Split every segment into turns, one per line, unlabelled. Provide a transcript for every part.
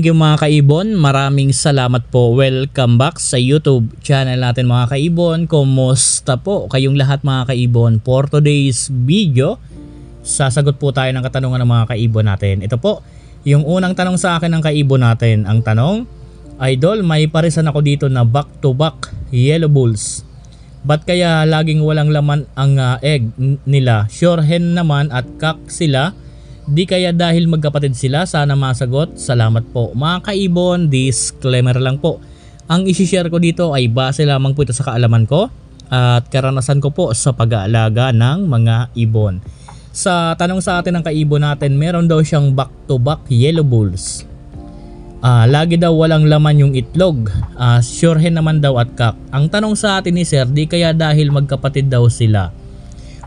you mga kaibon, maraming salamat po. Welcome back sa YouTube channel natin mga kaibon. Kumusta po kayong lahat mga kaibon? For today's video, sasagot po tayo ng katanungan ng mga kaibon natin. Ito po, yung unang tanong sa akin ng kaibon natin. Ang tanong, Idol, may parisan ako dito na back to back yellow bulls. Ba't kaya laging walang laman ang egg nila? Sure hen naman at cock sila. Di kaya dahil magkapatid sila? Sana masagot. Salamat po. Mga kaibon, disclaimer lang po. Ang isi-share ko dito ay base lamang po ito sa kaalaman ko at karanasan ko po sa pag-aalaga ng mga ibon. Sa tanong sa atin ng kaibon natin, meron daw siyang back-to-back yellow bulls. Lagi daw walang laman yung itlog. Sure hen naman daw at cock. Ang tanong sa atin ni Sir, di kaya dahil magkapatid daw sila?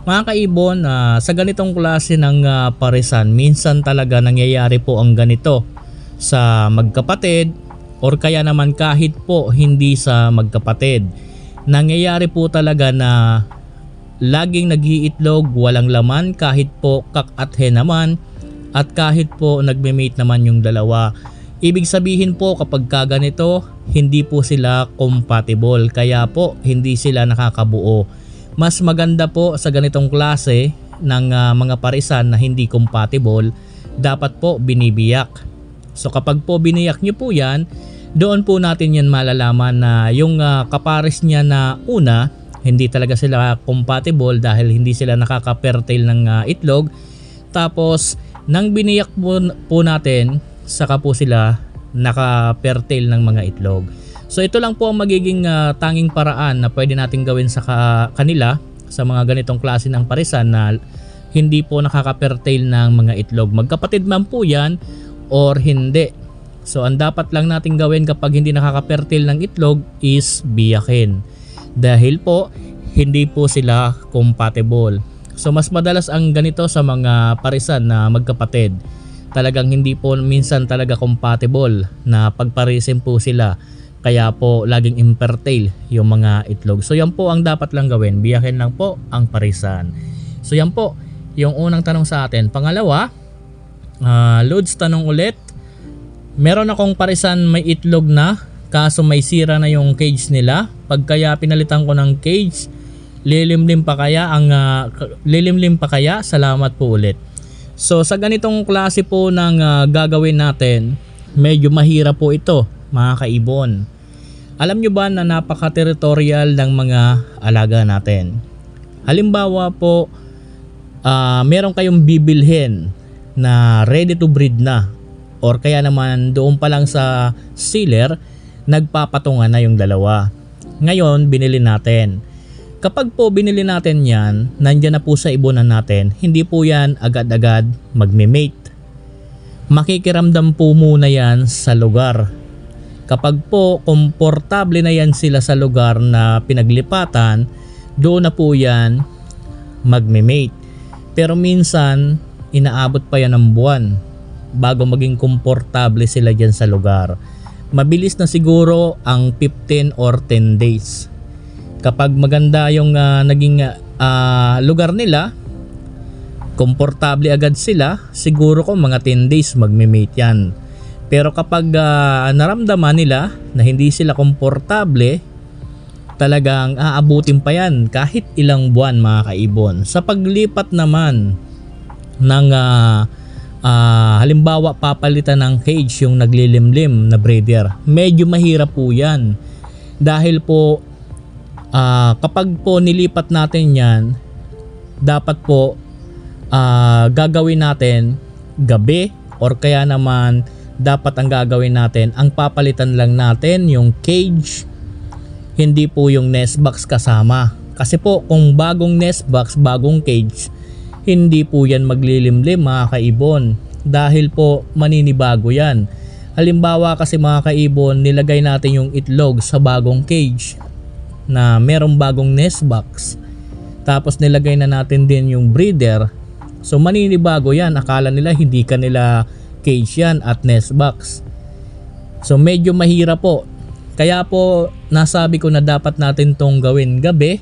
Mga kaibon, sa ganitong klase ng parisan, minsan talaga nangyayari po ang ganito sa magkapatid or kaya naman kahit po hindi sa magkapatid. Nangyayari po talaga na laging nag-iitlog, walang laman kahit po kak at hen naman at kahit po nagme-mate naman yung dalawa. Ibig sabihin po kapag ganito, hindi po sila compatible kaya po hindi sila nakakabuo. Mas maganda po sa ganitong klase ng mga parisan na hindi compatible, dapat po binibiyak. So kapag po biniyak nyo po yan, doon po natin yan malalaman na yung kapares niya na una, hindi talaga sila compatible dahil hindi sila nakaka-fertile ng itlog. Tapos nang biniyak po natin, saka po sila naka-fertile ng mga itlog. So ito lang po ang magiging tanging paraan na pwede natin gawin sa kanila sa mga ganitong klase ng parisan na hindi po nakaka-fertile ng mga itlog. Magkapatid man po yan or hindi. So ang dapat lang natin gawin kapag hindi nakaka-fertile ng itlog is biyakin. Dahil po hindi po sila compatible. So mas madalas ang ganito sa mga parisan na magkapatid. Talagang hindi po minsan talaga compatible na pagparisin po sila. Kaya po laging infertile yung mga itlog. So yan po ang dapat lang gawin. Biyakin lang po ang parisan. So yan po yung unang tanong sa atin. Pangalawa, Lods, tanong ulit. Meron akong parisan may itlog na kaso may sira na yung cage nila. Pag kaya pinalitan ko ng cage, lilimlim pa kaya? Salamat po ulit. So sa ganitong klase po ng gagawin natin, medyo mahirap po ito mga kaibon. Alam nyo ba na napaka-territorial ng mga alaga natin? Halimbawa po, meron kayong bibilhin na ready to breed na or kaya naman doon pa lang sa sealer, nagpapatungan na yung dalawa. Ngayon, binili natin. Kapag po binili natin yan, nandyan na po sa ibunan natin, hindi po yan agad-agad magme-mate. Makikiramdam po muna yan sa lugar. Kapag po komportable na yan sila sa lugar na pinaglipatan, doon na po yan magme-mate. Pero minsan, inaabot pa yan ng buwan bago maging komportable sila dyan sa lugar. Mabilis na siguro ang 15 or 10 days. Kapag maganda yung naging lugar nila, komportable agad sila, siguro ko mga 10 days magme-mate yan. Pero kapag naramdaman nila na hindi sila komportable, talagang aabutin pa yan kahit ilang buwan mga kaibon. Sa paglipat naman ng halimbawa papalitan ng cage yung naglilimlim na breeder, medyo mahirap po yan. Dahil po kapag po nilipat natin yan, dapat po gagawin natin gabi or kaya naman dapat ang gagawin natin, ang papalitan lang natin yung cage, hindi po yung nest box kasama. Kasi po kung bagong nest box, bagong cage, hindi po yan maglilimlim mga kaibon dahil po maninibago yan. Halimbawa kasi mga kaibon, nilagay natin yung itlog sa bagong cage na merong bagong nest box, tapos nilagay na natin din yung breeder, so maninibago yan, akala nila hindi kanila cage yan at nest box. So medyo mahirap po. Kaya po nasabi ko na dapat natin tong gawin gabi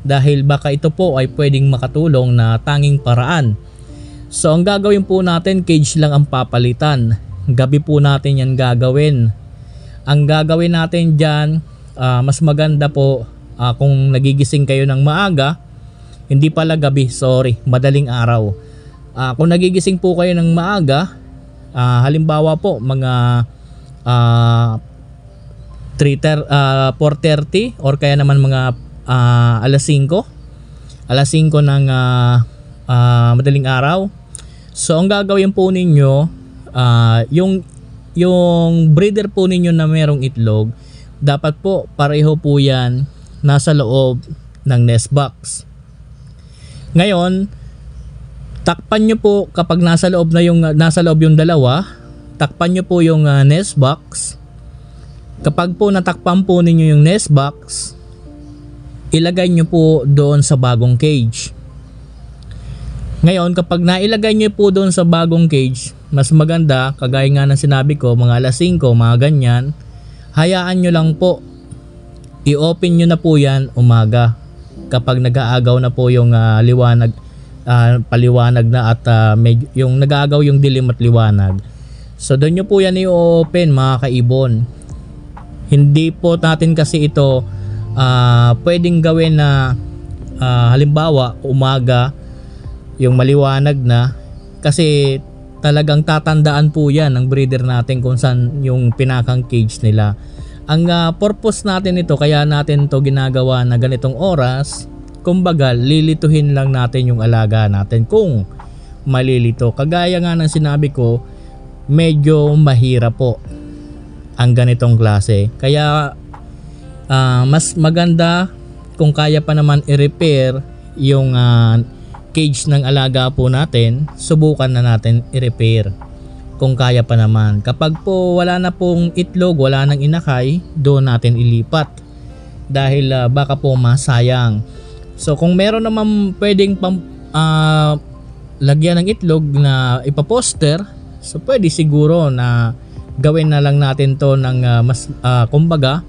dahil baka ito po ay pwedeng makatulong na tanging paraan. So ang gagawin po natin, cage lang ang papalitan. gabi po natin yan gagawin. Ang gagawin natin dyan, mas maganda po kung nagigising kayo ng maaga, hindi pala gabi, sorry, madaling araw. Kung nagigising po kayo ng maaga, halimbawa po mga 4:30 or kaya naman mga alas 5 ng madaling araw. So ang gagawin po ninyo, yung breeder po ninyo na merong itlog, dapat po pareho po yan nasa loob ng nest box. Ngayon, takpan nyo po kapag nasa loob yung dalawa, takpan nyo po yung nest box. Kapag po natakpan po ninyo yung nest box, ilagay nyo po doon sa bagong cage. Ngayon, kapag nailagay nyo po doon sa bagong cage, mas maganda, kagaya nga ng sinabi ko, mga alas 5, mga ganyan, hayaan nyo lang po. I-open nyo na po yan umaga. Kapag nag-aagaw na po yung liwanag, paliwanag na at yung nag-aagaw yung dilim at liwanag. So doon nyo po yan i-open mga kaibon. Hindi po natin kasi ito pwedeng gawin na halimbawa umaga yung maliwanag na, kasi talagang tatandaan po yan ng breeder natin kung saan yung pinakang cage nila. Ang purpose natin ito, kaya natin to ginagawa na ganitong oras, kumbaga lilituhin lang natin yung alaga natin kung malilito. Kagaya nga ng sinabi ko, medyo mahirap po ang ganitong klase. Kaya mas maganda kung kaya pa naman i-repair yung cage ng alaga po natin, subukan na natin i-repair kung kaya pa naman. Kapag po wala na pong itlog, wala nang inakay, doon natin ilipat dahil baka po masayang. So kung meron naman pwedeng lagyan ng itlog na ipaposter, so pwede siguro na gawin na lang natin to ng mas kumbaga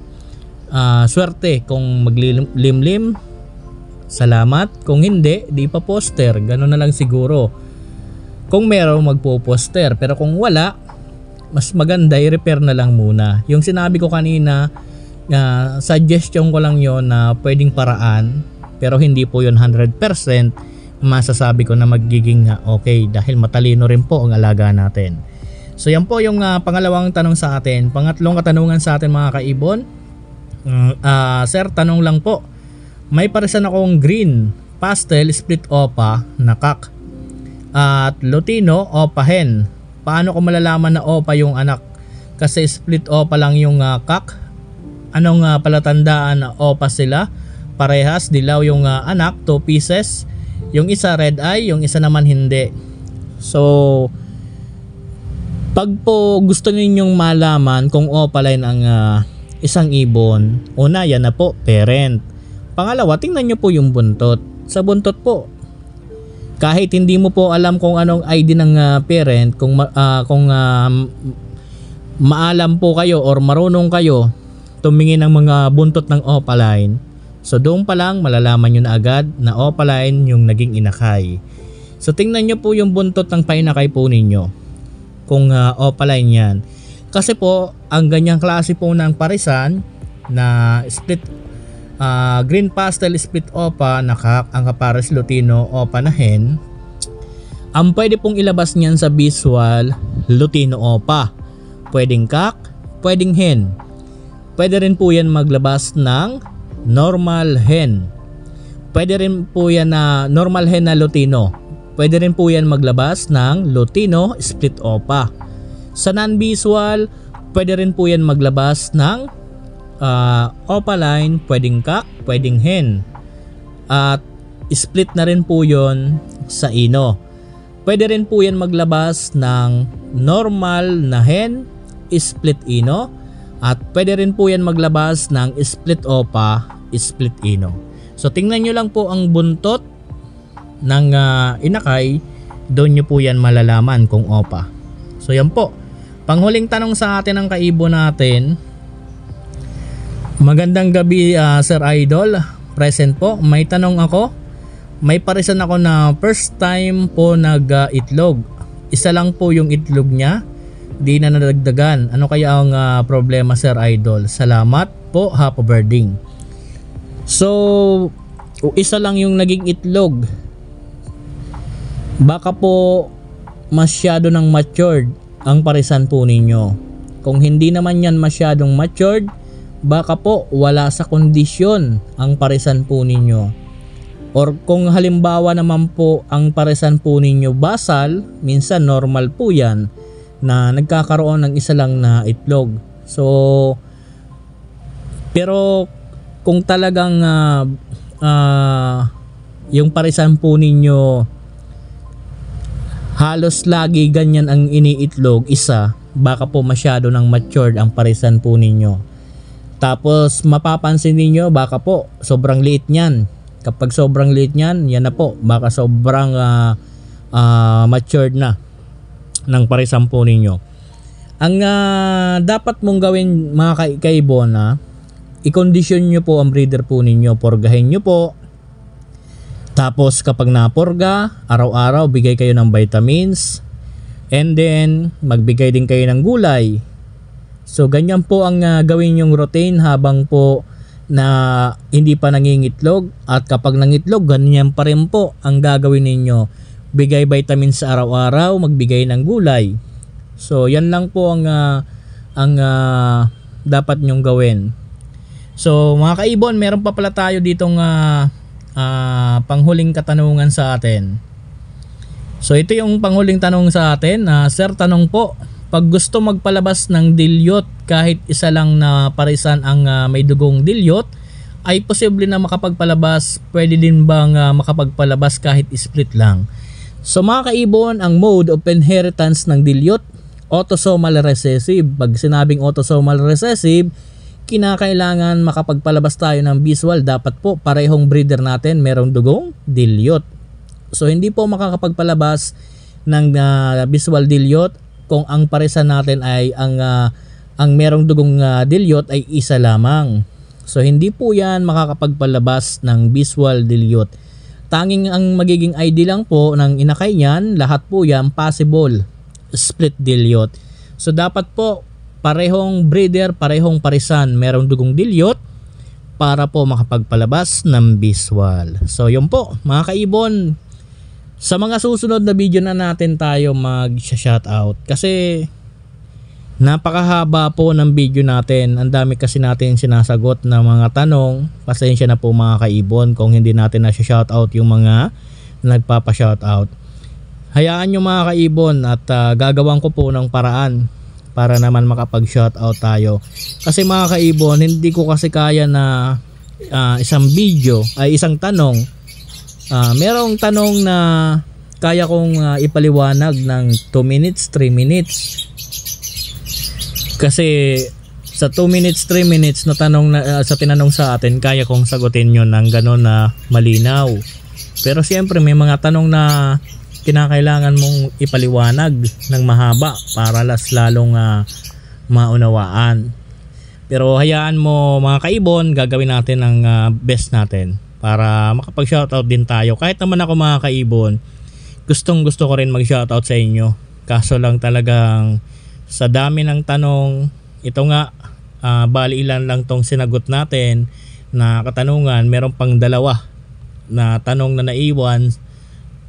swerte. Kung maglimlim, salamat. Kung hindi, di pa poster. Ganun na lang siguro. Kung meron, magpo-poster. Pero kung wala, mas maganda i-repair na lang muna. Yung sinabi ko kanina, suggestion ko lang yon na pwedeng paraan, pero hindi po yun 100% masasabi ko na magiging okay, dahil matalino rin po ang alaga natin. So yan po yung pangalawang tanong sa atin. Pangatlong katanungan sa atin mga kaibon, sir, tanong lang po, may parisan akong green pastel split opa na kak at Lutino opa hen. Paano ko malalaman na opa yung anak? Kasi split opa lang yung kak. Anong palatandaan na opa sila? Parehas dilaw yung anak, 2 pieces. Yung isa red eye, yung isa naman hindi. So pag po gusto ninyong malaman kung opaline ang isang ibon, una yan na po, parent. Pangalawa, tingnan nyo po yung buntot. Sa buntot po, kahit hindi mo po alam kung anong ID ng parent, kung maalam po kayo or marunong kayo tumingin ng mga buntot ng opaline, so doon pa lang malalaman nyo na agad na opaline yung naging inakay. So tingnan nyo po yung buntot ng painakay po ninyo kung opaline yan. Kasi po ang ganyang klase po ng parisan na split green pastel split opa na kak, ang kapares Lutino opa na hen, ang pwede pong ilabas niyan sa visual, Lutino opa. Pwedeng kak, pwedeng hen. Pwede rin po yan maglabas ng normal hen. Pwede rin po yan na normal hen na Lutino. Pwede rin po yan maglabas ng Lutino split opa. Sa non-visual, pwede rin po yan maglabas ng opaline, pwedeng kak, pwedeng hen. At split na rin po yon sa ino. Pwede rin po yan maglabas ng normal na hen, split ino. At pwede rin po yan maglabas ng split opa, split ino. So tingnan nyo lang po ang buntot ng inakay, doon nyo po yan malalaman kung opa. So yan po. Panghuling tanong sa atin ng kaibon natin. Magandang gabi Sir Idol, present po. May tanong ako. May parisan ako na first time po nag-itlog. Isa lang po yung itlog niya. di na nadagdagan. Ano kaya ang problema, Sir Idol? Salamat po, happy birthday. So, isa lang yung naging itlog. Baka po masyado ng matured ang parisan po ninyo. Kung hindi naman yan masyadong matured, baka po wala sa kondisyon ang parisan po ninyo. Or kung halimbawa naman po ang parisan po ninyo basal, minsan normal po yan na nagkakaroon ng isa lang na itlog. So, pero kung talagang yung parisan po ninyo halos lagi ganyan ang iniitlog, isa, baka po masyado ng matured ang parisan po ninyo. Tapos mapapansin niyo baka po sobrang liit niyan. Kapag sobrang liit niyan, yan na po, baka sobrang matured na ng parisan po ninyo. Ang dapat mong gawin mga kaibon, i-condition nyo po ang breeder po ninyo, porgahin nyo po. Tapos kapag naporga, araw-araw bigay kayo ng vitamins, and then magbigay din kayo ng gulay. So ganyan po ang gawin yung routine habang po na hindi pa nangingitlog, at kapag nangitlog ganyan pa rin po ang gagawin ninyo. Bigay vitamins sa araw-araw, magbigay ng gulay. So yan lang po ang dapat nyong gawin. So mga kaibon, meron pa pala tayo ditong panghuling katanungan sa atin. So ito yung panghuling tanong sa atin. Sir, tanong po, pag gusto magpalabas ng dilute kahit isa lang na parisan ang may dugong dilute, ay posible na makapagpalabas? Pwede din bang makapagpalabas kahit split lang? So mga kaibon, ang mode of inheritance ng dilute, autosomal recessive. Pag sinabing autosomal recessive, kinakailangan makapagpalabas tayo ng visual. Dapat po parehong breeder natin merong dugong dilute. So hindi po makakapagpalabas ng visual dilute kung ang parisan natin ay ang merong dugong dilute ay isa lamang. So hindi po yan makakapagpalabas ng visual dilute. Tanging ang magiging ID lang po ng inakay niyan, lahat po yan possible split dilute. So dapat po parehong breeder, parehong parisan merong dugong dilute para po makapagpalabas ng visual. So yun po mga kaibon. Sa mga susunod na video na natin tayo mag-shoutout kasi napakahaba po ng video natin. Ang dami kasi natin sinasagot na mga tanong. Pasensya na po mga kaibon kung hindi natin na-shoutout yung mga nagpapa-shoutout. Hayaan nyo mga kaibon at gagawan ko po ng paraan para naman makapag-shoutout tayo. Kasi mga kaibon, hindi ko kasi kaya na isang video ay isang tanong. Merong tanong na kaya kong ipaliwanag ng 2 minutes, 3 minutes. Kasi sa 2 minutes, 3 minutes na tanong na, sa tinanong sa atin, kaya kong sagutin yun ng gano'n na malinaw. Pero siyempre may mga tanong na kinakailangan mong ipaliwanag ng mahaba para lalong maunawaan. Pero hayaan mo mga kaibon, gagawin natin ang best natin para makapag-shoutout din tayo. Kahit naman ako mga kaibon, gustong gusto ko rin mag-shoutout sa inyo. Kaso lang talagang sa dami ng tanong, ito nga, bali ilan lang tong sinagot natin na katanungan. Meron pang 2 na tanong na naiwan.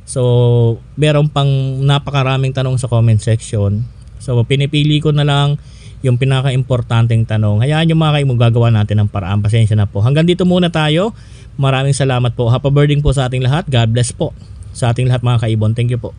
So meron pang napakaraming tanong sa comment section. So pinipili ko na lang yung pinaka-importanteng tanong. Hayaan nyo mga kaibon, gagawa natin ng paraan. Pasensya na po. Hanggang dito muna tayo. Maraming salamat po. Happy birthday po sa ating lahat. God bless po sa ating lahat mga kaibon. Thank you po.